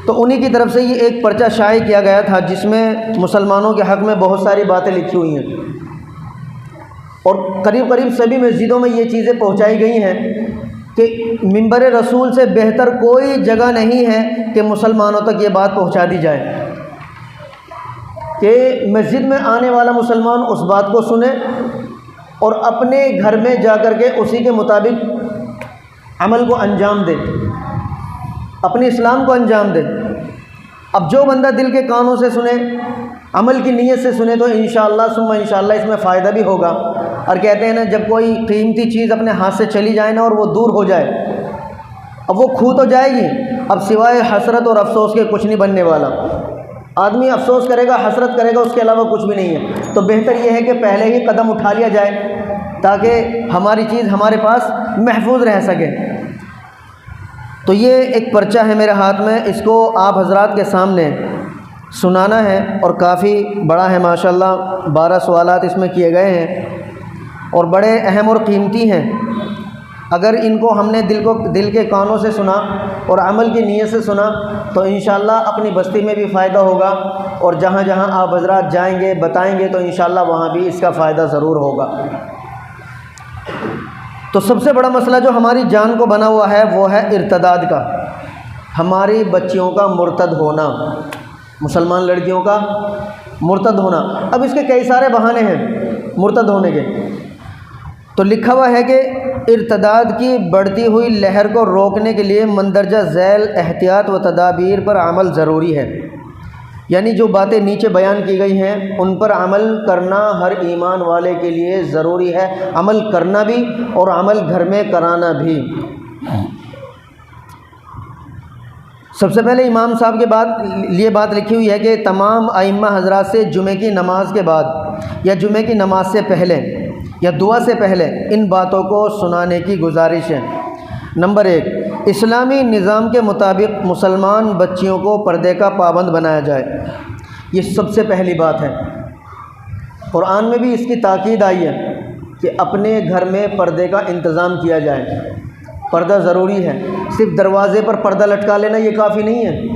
تو انہی کی طرف سے یہ ایک پرچہ شائع کیا گیا تھا جس میں مسلمانوں کے حق میں بہت ساری باتیں لکھی ہوئی ہیں، اور قریب قریب سبھی مسجدوں میں یہ چیزیں پہنچائی گئی ہیں کہ منبر رسول سے بہتر کوئی جگہ نہیں ہے کہ مسلمانوں تک یہ بات پہنچا دی جائے، کہ مسجد میں آنے والا مسلمان اس بات کو سنے اور اپنے گھر میں جا کر کے اسی کے مطابق عمل کو انجام دے، اپنے اسلام کو انجام دے۔ اب جو بندہ دل کے کانوں سے سنے، عمل کی نیت سے سنے، تو انشاءاللہ ثم انشاءاللہ اس میں فائدہ بھی ہوگا۔ اور کہتے ہیں نا، جب کوئی قیمتی چیز اپنے ہاتھ سے چلی جائے نا اور وہ دور ہو جائے، اب وہ کھو تو جائے گی، اب سوائے حسرت اور افسوس کے کچھ نہیں بننے والا۔ آدمی افسوس کرے گا، حسرت کرے گا، اس کے علاوہ کچھ بھی نہیں ہے۔ تو بہتر یہ ہے کہ پہلے ہی قدم اٹھا لیا جائے تاکہ ہماری چیز ہمارے پاس محفوظ رہ سکے۔ تو یہ ایک پرچہ ہے میرے ہاتھ میں، اس کو آپ حضرات کے سامنے سنانا ہے، اور کافی بڑا ہے ماشاءاللہ، 12 سوالات اس میں کیے گئے ہیں اور بڑے اہم اور قیمتی ہیں۔ اگر ان کو ہم نے دل کے کانوں سے سنا اور عمل کی نیت سے سنا تو انشاءاللہ اپنی بستی میں بھی فائدہ ہوگا، اور جہاں جہاں آپ حضرات جائیں گے بتائیں گے تو انشاءاللہ وہاں بھی اس کا فائدہ ضرور ہوگا۔ تو سب سے بڑا مسئلہ جو ہماری جان کو بنا ہوا ہے وہ ہے ارتداد کا، ہماری بچیوں کا مرتد ہونا، مسلمان لڑکیوں کا مرتد ہونا۔ اب اس کے کئی سارے بہانے ہیں مرتد ہونے کے۔ تو لکھا ہوا ہے کہ ارتداد کی بڑھتی ہوئی لہر کو روکنے کے لیے مندرجہ ذیل احتیاط و تدابیر پر عمل ضروری ہے، یعنی جو باتیں نیچے بیان کی گئی ہیں ان پر عمل کرنا ہر ایمان والے کے لیے ضروری ہے، عمل کرنا بھی اور عمل گھر میں کرانا بھی۔ سب سے پہلے امام صاحب کے لیے بات لکھی ہوئی ہے کہ تمام ائمہ حضرات سے جمعے کی نماز کے بعد یا جمعے کی نماز سے پہلے یا دعا سے پہلے ان باتوں کو سنانے کی گزارش ہے۔ نمبر 1، اسلامی نظام کے مطابق مسلمان بچیوں کو پردے کا پابند بنایا جائے، یہ سب سے پہلی بات ہے۔ قرآن میں بھی اس کی تاکید آئی ہے کہ اپنے گھر میں پردے کا انتظام کیا جائے، پردہ ضروری ہے۔ صرف دروازے پر پردہ لٹکا لینا یہ کافی نہیں ہے،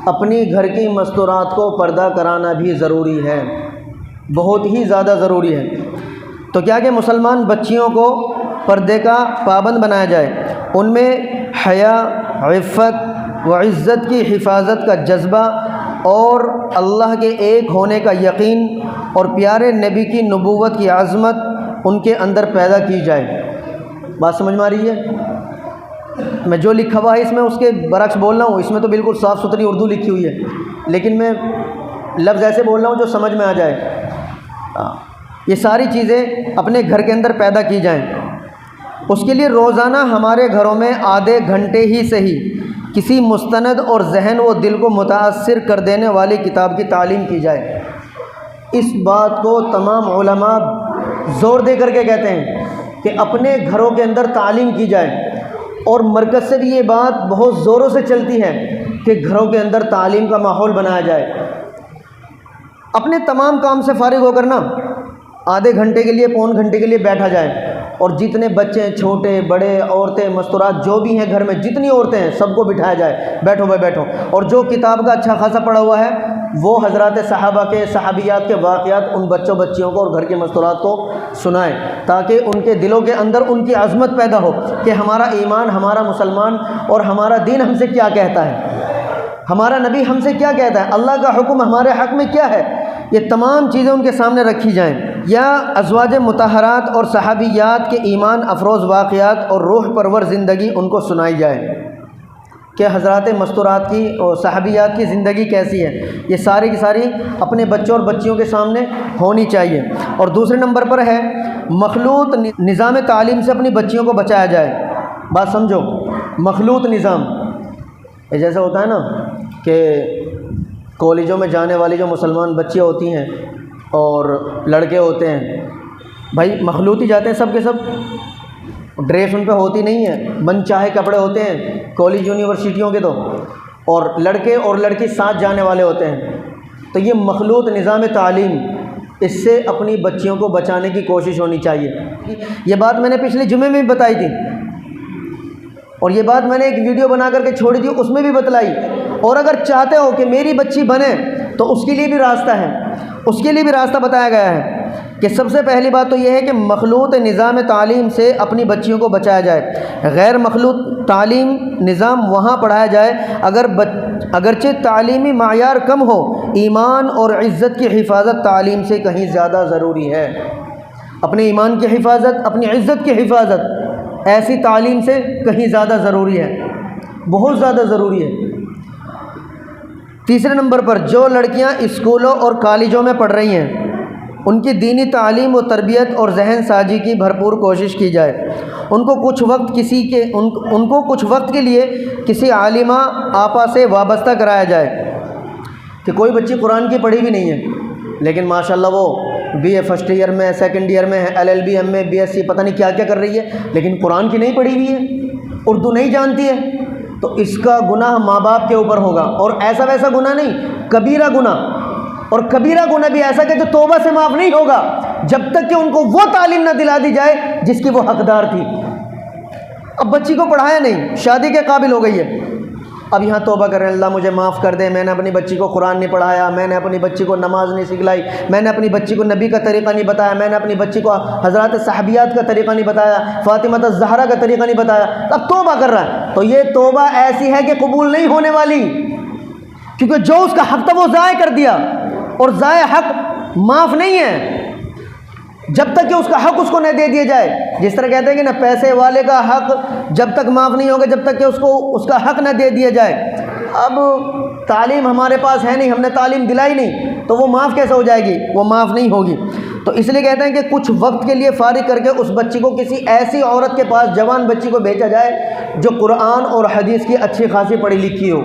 اپنی گھر کی مستورات کو پردہ کرانا بھی ضروری ہے، بہت ہی زیادہ ضروری ہے۔ تو کیا کہ مسلمان بچیوں کو پردے کا پابند بنایا جائے، ان میں حیا، عفت و عزت کی حفاظت کا جذبہ اور اللہ کے ایک ہونے کا یقین اور پیارے نبی کی نبوت کی عظمت ان کے اندر پیدا کی جائے۔ بات سمجھ میں آ رہی ہے؟ میں جو لکھا ہوا ہے اس میں اس کے برعکس بول رہا ہوں، اس میں تو بالکل صاف ستھری اردو لکھی ہوئی ہے، لیکن میں لفظ ایسے بول رہا ہوں جو سمجھ میں آ جائے۔ یہ ساری چیزیں اپنے گھر کے اندر پیدا کی جائیں۔ اس کے لیے روزانہ ہمارے گھروں میں آدھے گھنٹے ہی صحیح کسی مستند اور ذہن و دل کو متاثر کر دینے والی کتاب کی تعلیم کی جائے۔ اس بات کو تمام علماء زور دے کر کے کہتے ہیں کہ اپنے گھروں کے اندر تعلیم کی جائے، اور مرکز سے بھی یہ بات بہت زوروں سے چلتی ہے کہ گھروں کے اندر تعلیم کا ماحول بنایا جائے۔ اپنے تمام کام سے فارغ ہو کر نا آدھے گھنٹے کے لیے، پون گھنٹے کے لیے بیٹھا جائے، اور جتنے بچے ہیں، چھوٹے بڑے، عورتیں، مستورات، جو بھی ہیں گھر میں جتنی عورتیں ہیں سب کو بٹھایا جائے، بیٹھو بھائی بیٹھو، اور جو کتاب کا اچھا خاصا پڑھا ہوا ہے وہ حضرات صحابہ کے، صحابیات کے واقعات ان بچوں بچیوں کو اور گھر کے مستورات کو سنائیں، تاکہ ان کے دلوں کے اندر ان کی عظمت پیدا ہو کہ ہمارا ایمان، ہمارا مسلمان اور ہمارا دین ہم سے کیا کہتا ہے، ہمارا نبی ہم سے کیا کہتا ہے، اللہ کا حکم ہمارے حق میں کیا ہے۔ یہ تمام چیزیں ان کے سامنے رکھی جائیں، یا ازواج مطہرات اور صحابیات کے ایمان افروز واقعات اور روح پرور زندگی ان کو سنائی جائے کہ حضرات مستورات کی اور صحابیات کی زندگی کیسی ہے۔ یہ ساری کی ساری اپنے بچوں اور بچیوں کے سامنے ہونی چاہیے۔ اور دوسرے نمبر پر ہے مخلوط نظام تعلیم سے اپنی بچیوں کو بچایا جائے۔ بات سمجھو، مخلوط نظام جیسا ہوتا ہے نا کہ کالجوں میں جانے والی جو مسلمان بچیاں ہوتی ہیں اور لڑکے ہوتے ہیں، بھائی مخلوط ہی جاتے ہیں سب کے سب، ڈریس ان پہ ہوتی نہیں ہے، من چاہے کپڑے ہوتے ہیں کالج یونیورسٹیوں کے، تو اور لڑکے اور لڑکی ساتھ جانے والے ہوتے ہیں۔ تو یہ مخلوط نظام تعلیم، اس سے اپنی بچیوں کو بچانے کی کوشش ہونی چاہیے۔ یہ بات میں نے پچھلے جمعے میں بھی بتائی تھی، اور یہ بات میں نے ایک ویڈیو بنا کر کے چھوڑی تھی، اس میں بھی بتلائی اور اگر چاہتے ہو کہ میری بچی بنے تو اس کے لیے بھی راستہ ہے، اس کے لیے بھی راستہ بتایا گیا ہے کہ سب سے پہلی بات تو یہ ہے کہ مخلوط نظام تعلیم سے اپنی بچیوں کو بچایا جائے۔ غیر مخلوط تعلیم نظام وہاں پڑھایا جائے اگرچہ تعلیمی معیار کم ہو، ایمان اور عزت کی حفاظت تعلیم سے کہیں زیادہ ضروری ہے۔ اپنے ایمان کی حفاظت، اپنی عزت کی حفاظت ایسی تعلیم سے کہیں زیادہ ضروری ہے، بہت زیادہ ضروری ہے۔ تیسرے نمبر پر جو لڑکیاں اسکولوں اور کالجوں میں پڑھ رہی ہیں ان کی دینی تعلیم و تربیت اور ذہن سازی کی بھرپور کوشش کی جائے۔ ان کو کچھ وقت کے لیے کسی عالمہ آپا سے وابستہ کرایا جائے کہ کوئی بچی قرآن کی پڑھی بھی نہیں ہے لیکن ماشاءاللہ وہ بی اے فرسٹ ایئر میں، سیکنڈ ایئر میں ہے، LLB ایم میں، BSc پتہ نہیں کیا کیا کر رہی ہے، لیکن قرآن کی نہیں پڑھی ہوئی ہے، اردو نہیں جانتی ہے، تو اس کا گناہ ماں باپ کے اوپر ہوگا، اور ایسا ویسا گناہ نہیں، کبیرہ گناہ، اور کبیرہ گناہ بھی ایسا کہ جو توبہ سے معاف نہیں ہوگا جب تک کہ ان کو وہ تعلیم نہ دلا دی جائے جس کی وہ حقدار تھی۔ اب بچی کو پڑھایا نہیں، شادی کے قابل ہو گئی ہے، اب یہاں توبہ کریں، اللہ مجھے معاف کر دے، میں نے اپنی بچی کو قرآن نہیں پڑھایا، میں نے اپنی بچی کو نماز نہیں سکھلائی، میں نے اپنی بچی کو نبی کا طریقہ نہیں بتایا، میں نے اپنی بچی کو حضرات صحابیات کا طریقہ نہیں بتایا، فاطمہ الزہرا کا طریقہ نہیں بتایا، اب توبہ کر رہا ہے، تو یہ توبہ ایسی ہے کہ قبول نہیں ہونے والی، کیونکہ جو اس کا حق تھا وہ ضائع کر دیا، اور ضائع حق معاف نہیں ہے جب تک کہ اس کا حق اس کو نہ دے دیا جائے۔ جس طرح کہتے ہیں کہ نا پیسے والے کا حق جب تک معاف نہیں ہوگا جب تک کہ اس کو اس کا حق نہ دے دیا جائے۔ اب تعلیم ہمارے پاس ہے نہیں، ہم نے تعلیم دلائی نہیں، تو وہ معاف کیسے ہو جائے گی؟ وہ معاف نہیں ہوگی۔ تو اس لیے کہتے ہیں کہ کچھ وقت کے لیے فارغ کر کے اس بچی کو کسی ایسی عورت کے پاس، جوان بچی کو بھیجا جائے جو قرآن اور حدیث کی اچھی خاصی پڑھی لکھی ہو،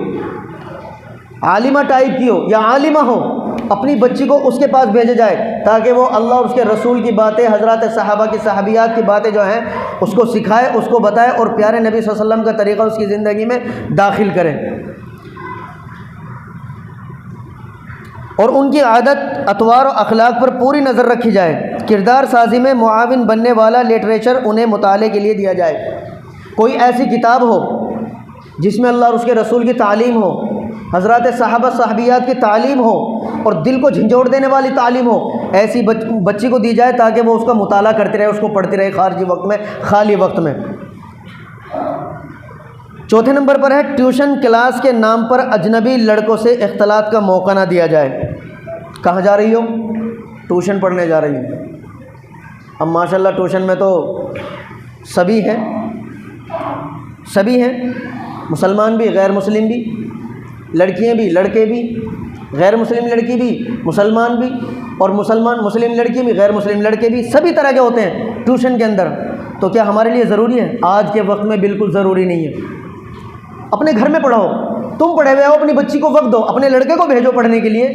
عالمہ ٹائپ کی ہو یا عالمہ ہو، اپنی بچی کو اس کے پاس بھیجا جائے تاکہ وہ اللہ اور اس کے رسول کی باتیں، حضرات صحابہ کی صحابیات کی باتیں جو ہیں اس کو سکھائے، اس کو بتائے، اور پیارے نبی صلی اللہ علیہ وسلم کا طریقہ اس کی زندگی میں داخل کریں، اور ان کی عادت، اطوار و اخلاق پر پوری نظر رکھی جائے۔ کردار سازی میں معاون بننے والا لٹریچر انہیں مطالعے کے لیے دیا جائے، کوئی ایسی کتاب ہو جس میں اللہ اور اس کے رسول کی تعلیم ہو، حضرات صحابہ صحابیات کی تعلیم ہو، اور دل کو جھنجھوڑ دینے والی تعلیم ہو، ایسی بچی کو دی جائے تاکہ وہ اس کا مطالعہ کرتی رہے، اس کو پڑھتی رہے خارجی وقت میں، خالی وقت میں۔ چوتھے نمبر پر ہے ٹیوشن کلاس کے نام پر اجنبی لڑکوں سے اختلاط کا موقع نہ دیا جائے۔ کہاں جا رہی ہو؟ ٹیوشن پڑھنے جا رہی ہوں۔ اب ماشاءاللہ ٹیوشن میں تو سبھی ہیں، سبھی ہیں، مسلمان بھی غیر مسلم بھی، لڑکیاں بھی لڑکے بھی، غیر مسلم لڑکی بھی مسلمان بھی، اور مسلم لڑکی بھی غیر مسلم لڑکے بھی، سبھی طرح کے ہوتے ہیں ٹیوشن کے اندر۔ تو کیا ہمارے لیے ضروری ہے؟ آج کے وقت میں بالکل ضروری نہیں ہے۔ اپنے گھر میں پڑھاؤ، تم پڑھے ہوئے ہو، اپنی بچی کو وقت دو، اپنے لڑکے کو بھیجو پڑھنے کے لیے،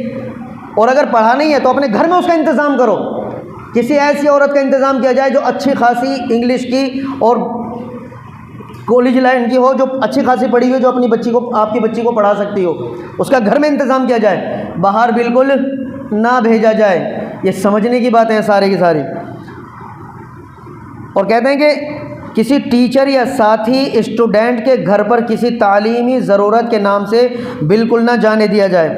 اور اگر پڑھا نہیں ہے تو اپنے گھر میں اس کا انتظام کرو، کسی ایسی عورت کا انتظام کیا جائے جو اچھی خاصی انگلش کی اور کالج لائن کی ہو، جو اچھی خاصی پڑھی ہوئی، جو اپنی بچی کو، آپ کی بچی کو پڑھا سکتی ہو، اس کا گھر میں انتظام کیا جائے، باہر بالکل نہ بھیجا جائے۔ یہ سمجھنے کی باتیں ہیں سارے کی ساری۔ اور کہتے ہیں کہ کسی ٹیچر یا ساتھی اسٹوڈنٹ کے گھر پر کسی تعلیمی ضرورت کے نام سے بالکل نہ جانے دیا جائے،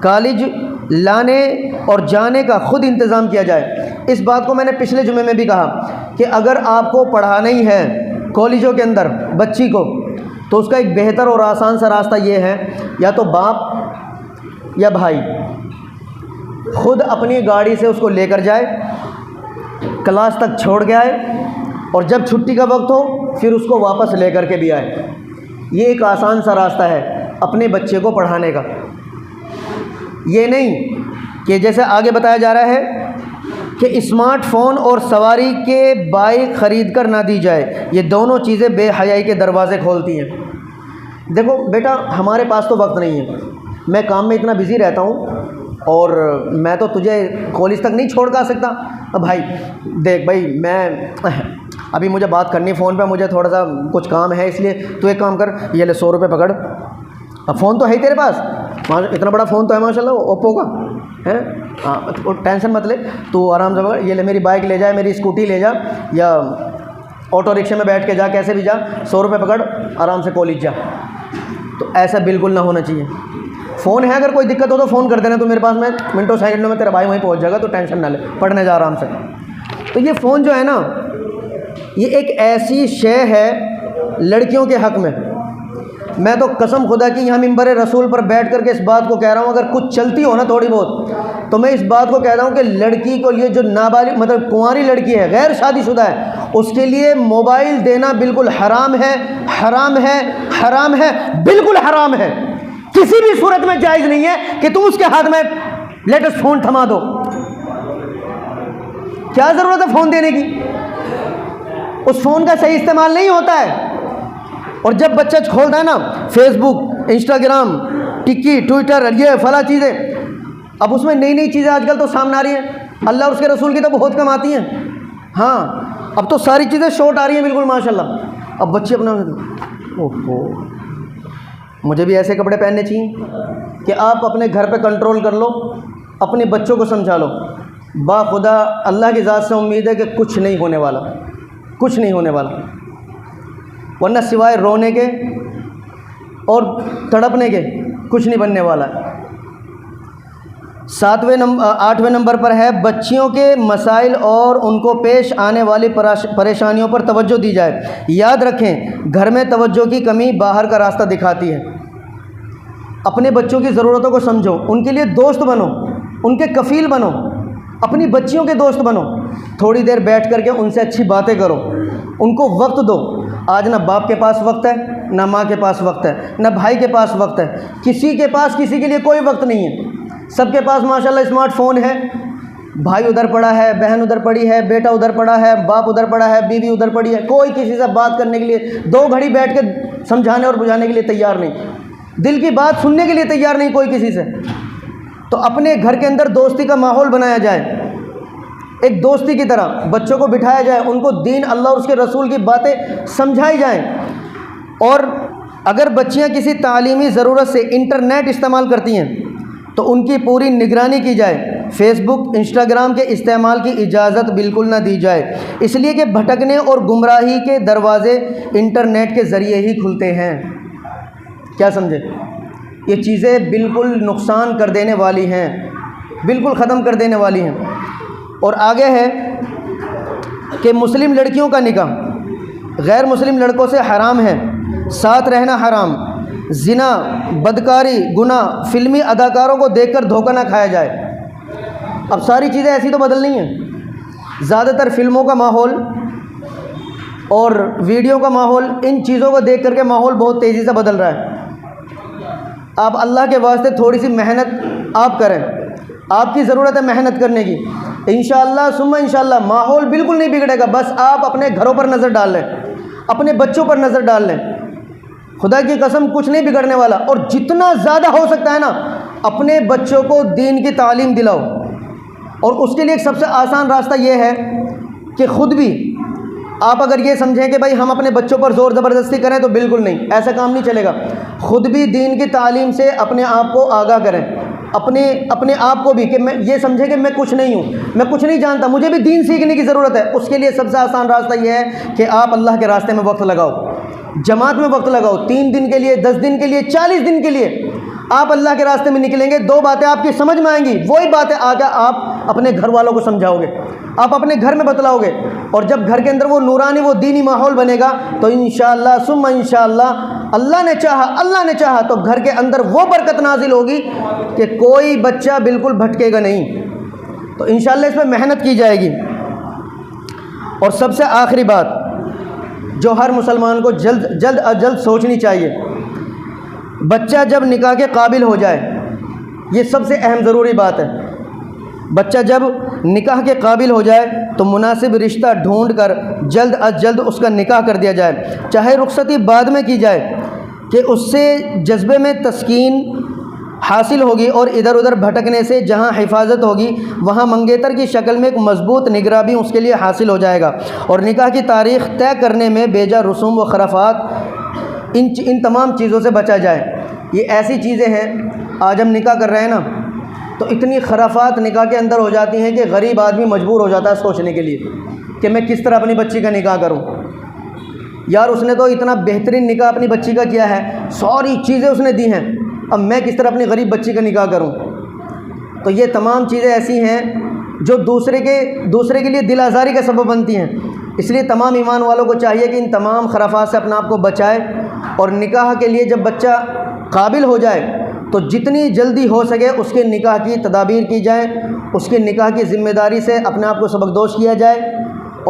کالج لانے اور جانے کا خود انتظام کیا جائے۔ اس بات کو میں نے پچھلے جمعے میں بھی کہا کہ اگر آپ کو پڑھانا ہی ہے کالجوں کے اندر بچی کو، تو اس کا ایک بہتر اور آسان سا راستہ یہ ہے، یا تو باپ یا بھائی خود اپنی گاڑی سے اس کو لے کر جائے، کلاس تک چھوڑ کے آئے، اور جب چھٹی کا وقت ہو پھر اس کو واپس لے کر کے بھی آئے۔ یہ ایک آسان سا راستہ ہے اپنے بچے کو پڑھانے کا۔ یہ نہیں کہ جیسے آگے بتایا جا رہا ہے کہ اسمارٹ فون اور سواری کے بائک خرید کر نہ دی جائے، یہ دونوں چیزیں بے حیائی کے دروازے کھولتی ہیں۔ دیکھو بیٹا، ہمارے پاس تو وقت نہیں ہے، میں کام میں اتنا بزی رہتا ہوں، اور میں تو تجھے کالج تک نہیں چھوڑ کر آ سکتا۔ اب بھائی دیکھ بھائی، میں ابھی مجھے بات کرنی فون پہ، مجھے تھوڑا سا کچھ کام ہے، اس لیے تو ایک کام کر، یہ لے 100 روپے پکڑ، اب فون تو ہے ہی تیرے پاس، اتنا بڑا فون تو ہے ماشاء اللہ اوپو کا ہے، ہاں ٹینشن مت لے، تو آرام سے پکڑ، یہ لے میری بائک لے جا، میری اسکوٹی لے جا، یا آٹو رکشے میں بیٹھ کے جا، کیسے بھی جا، 100 روپے پکڑ، آرام سے کالج جا۔ تو ایسا بالکل نہ ہونا چاہیے. فون ہے، اگر کوئی دقت ہو تو فون کر دینا، تو میرے پاس میں منٹوں سیکنڈوں میں تیرا بھائی وہیں پہنچ جائے گا، تو ٹینشن نہ لے، پڑھنے جا آرام سے. تو یہ فون جو ہے نا، یہ ایک ایسی شے ہے لڑکیوں کے حق میں تو قسم خدا کی یہاں منبر رسول پر بیٹھ کر کے اس بات کو کہہ رہا ہوں، اگر کچھ چلتی ہو نا تھوڑی بہت، تو میں اس بات کو کہہ رہا ہوں کہ لڑکی کو یہ جو نابالغ مطلب کنواری لڑکی ہے، غیر شادی شدہ ہے، اس کے لیے موبائل دینا بالکل حرام ہے، حرام ہے، حرام ہے، بالکل حرام ہے. کسی بھی صورت میں جائز نہیں ہے کہ تم اس کے ہاتھ میں لیٹسٹ فون تھما دو. کیا ضرورت ہے فون دینے کی؟ اس فون کا صحیح استعمال نہیں ہوتا ہے. اور جب بچہ کھولتا ہے نا فیس بک، انسٹاگرام، ٹکی، ٹویٹر، یہ فلاں چیزیں، اب اس میں نئی نئی چیزیں آج کل تو سامنے آ رہی ہیں، اللہ اور اس کے رسول کی تو بہت کم آتی ہیں. ہاں اب تو ساری چیزیں شارٹ آ رہی ہیں بالکل ماشاءاللہ. اب بچے اپنا اوہو، مجھے بھی ایسے کپڑے پہننے چاہیے کہ آپ اپنے گھر پہ کنٹرول کر لو، اپنے بچوں کو سمجھا لو. با خدا اللہ کی ذات سے امید ہے کہ کچھ نہیں ہونے والا، کچھ نہیں ہونے والا، ورنہ سوائے رونے کے اور تڑپنے کے کچھ نہیں بننے والا. 8ویں نمبر پر ہے بچیوں کے مسائل اور ان کو پیش آنے والی پریشانیوں پر توجہ دی جائے. یاد رکھیں، گھر میں توجہ کی کمی باہر کا راستہ دکھاتی ہے. اپنے بچوں کی ضرورتوں کو سمجھو، ان کے لیے دوست بنو، ان کے کفیل بنو، اپنی بچیوں کے دوست بنو. تھوڑی دیر بیٹھ کر کے ان سے اچھی باتیں کرو، ان کو وقت دو. آج نہ باپ کے پاس وقت ہے، نہ ماں کے پاس وقت ہے، نہ بھائی کے پاس وقت ہے، کسی کے پاس کسی کے لیے کوئی وقت نہیں ہے. سب کے پاس ماشاءاللہ اسمارٹ فون ہے. بھائی ادھر پڑا ہے، بہن ادھر پڑی ہے، بیٹا ادھر پڑا ہے، باپ ادھر پڑا ہے، بیوی ادھر پڑی ہے. کوئی کسی سے بات کرنے کے لیے 2 گھڑی بیٹھ کے سمجھانے اور بجھانے کے لیے تیار نہیں، دل کی بات سننے کے لیے تیار نہیں کوئی کسی سے. تو اپنے گھر کے اندر دوستی کا ماحول بنایا جائے، ایک دوستی کی طرح بچوں کو بٹھایا جائے، ان کو دین اللہ اور اس کے رسول کی باتیں سمجھائی جائیں. اور اگر بچیاں کسی تعلیمی ضرورت سے انٹرنیٹ استعمال کرتی ہیں تو ان کی پوری نگرانی کی جائے. فیس بک، انسٹاگرام کے استعمال کی اجازت بالکل نہ دی جائے، اس لیے کہ بھٹکنے اور گمراہی کے دروازے انٹرنیٹ کے ذریعے ہی کھلتے ہیں. کیا سمجھے؟ یہ چیزیں بالکل نقصان کر دینے والی ہیں، بالکل ختم کر دینے والی ہیں. اور آگے ہے کہ مسلم لڑکیوں کا نکاح غیر مسلم لڑکوں سے حرام ہے، ساتھ رہنا حرام، زنا، بدکاری، گناہ، فلمی اداکاروں کو دیکھ کر دھوکہ نہ کھایا جائے. اب ساری چیزیں ایسی تو بدل نہیں ہیں، زیادہ تر فلموں کا ماحول اور ویڈیو کا ماحول، ان چیزوں کو دیکھ کر کے ماحول بہت تیزی سے بدل رہا ہے. آپ اللہ کے واسطے تھوڑی سی محنت آپ کریں، آپ کی ضرورت ہے محنت کرنے کی. انشاءاللہ ثم انشاءاللہ ماحول بالکل نہیں بگڑے گا. بس آپ اپنے گھروں پر نظر ڈال لیں، اپنے بچوں پر نظر ڈال لیں، خدا کی قسم کچھ نہیں بگڑنے والا. اور جتنا زیادہ ہو سکتا ہے نا اپنے بچوں کو دین کی تعلیم دلاؤ. اور اس کے لیے ایک سب سے آسان راستہ یہ ہے کہ خود بھی آپ اگر یہ سمجھیں کہ بھائی ہم اپنے بچوں پر زور زبردستی کریں تو بالکل نہیں، ایسا کام نہیں چلے گا. خود بھی دین کی تعلیم سے اپنے آپ کو آگاہ کریں، اپنے آپ کو بھی کہ میں یہ سمجھیں کہ میں کچھ نہیں ہوں، میں کچھ نہیں جانتا، مجھے بھی دین سیکھنے کی ضرورت ہے. اس کے لیے سب سے آسان راستہ یہ ہے کہ آپ اللہ کے راستے میں وقت لگاؤ، جماعت میں وقت لگاؤ. 3 دن کے لیے، 10 دن کے لیے، 40 دن کے لیے آپ اللہ کے راستے میں نکلیں گے. 2 باتیں آپ کی سمجھ میں آئیں گی، وہی باتیں آ کے آپ اپنے گھر والوں کو سمجھاؤ گے، آپ اپنے گھر میں بتلاؤ گے. اور جب گھر کے اندر وہ نورانی، وہ دینی ماحول بنے گا تو انشاءاللہ ثم انشاءاللہ اللہ نے چاہا تو گھر کے اندر وہ برکت نازل ہوگی کہ کوئی بچہ بالکل بھٹکے گا نہیں. تو انشاءاللہ اس پہ محنت کی جائے گی. اور سب سے آخری بات جو ہر مسلمان کو جلد از جلد سوچنی چاہیے، بچہ جب نکاح کے قابل ہو جائے، یہ سب سے اہم ضروری بات ہے. بچہ جب نکاح کے قابل ہو جائے تو مناسب رشتہ ڈھونڈ کر جلد از جلد اس کا نکاح کر دیا جائے، چاہے رخصتی بعد میں کی جائے، کہ اس سے جذبے میں تسکین حاصل ہوگی اور ادھر ادھر بھٹکنے سے جہاں حفاظت ہوگی وہاں منگیتر کی شکل میں ایک مضبوط نگراں بھی اس کے لیے حاصل ہو جائے گا. اور نکاح کی تاریخ طے کرنے میں بیجا رسوم و خرافات، ان تمام چیزوں سے بچا جائے. یہ ایسی چیزیں ہیں آج ہم نکاح کر رہے ہیں نا تو اتنی خرافات نکاح کے اندر ہو جاتی ہیں کہ غریب آدمی مجبور ہو جاتا ہے سوچنے کے لیے کہ میں کس طرح اپنی بچی کا نکاح کروں. یار اس نے تو اتنا بہترین نکاح اپنی بچی کا کیا ہے، ساری چیزیں اس نے دی ہیں، اب میں کس طرح اپنی غریب بچی کا نکاح کروں؟ تو یہ تمام چیزیں ایسی ہیں جو دوسرے کے لیے دل آزاری کا سبب بنتی ہیں۔ اس لیے تمام ایمان والوں کو چاہیے کہ ان تمام خرافات سے اپنا آپ کو بچائے، اور نکاح کے لیے جب بچہ قابل ہو جائے تو جتنی جلدی ہو سکے اس کے نکاح کی تدابیر کی جائے، اس کے نکاح کی ذمہ داری سے اپنے آپ کو سبکدوش کیا جائے۔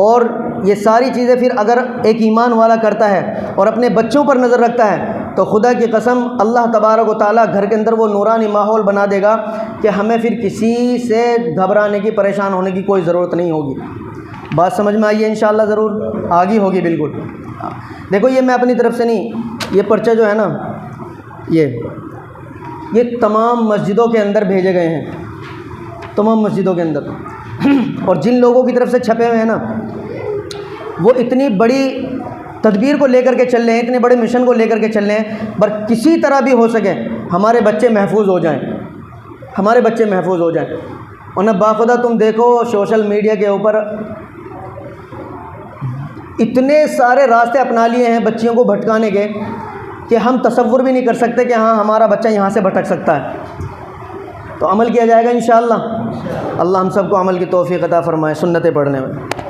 اور یہ ساری چیزیں پھر اگر ایک ایمان والا کرتا ہے اور اپنے بچوں پر نظر رکھتا ہے تو خدا کی قسم اللہ تبارک و تعالیٰ گھر کے اندر وہ نورانی ماحول بنا دے گا کہ ہمیں پھر کسی سے گھبرانے کی، پریشان ہونے کی کوئی ضرورت نہیں ہوگی۔ بات سمجھ میں آئی ہے انشاءاللہ؟ ضرور آگی ہوگی بالکل۔ دیکھو یہ میں اپنی طرف سے نہیں، یہ پرچہ جو ہے نا یہ تمام مسجدوں کے اندر بھیجے گئے ہیں، تمام مسجدوں کے اندر، اور جن لوگوں کی طرف سے چھپے ہوئے ہیں نا وہ اتنی بڑی تدبیر کو لے کر کے چل رہے ہیں، اتنے بڑے مشن کو لے کر کے چل رہے ہیں، پر کسی طرح بھی ہو سکے ہمارے بچے محفوظ ہو جائیں، ہمارے بچے محفوظ ہو جائیں۔ ورنہ باخدا تم دیکھو سوشل میڈیا کے اوپر اتنے سارے راستے اپنا لیے ہیں بچیوں کو بھٹکانے کے کہ ہم تصور بھی نہیں کر سکتے کہ ہاں ہمارا بچہ یہاں سے بھٹک سکتا ہے۔ تو عمل کیا جائے گا انشاءاللہ۔ اللہ ہم سب کو عمل کی توفیق عطا فرمائے سنتیں پڑھنے میں۔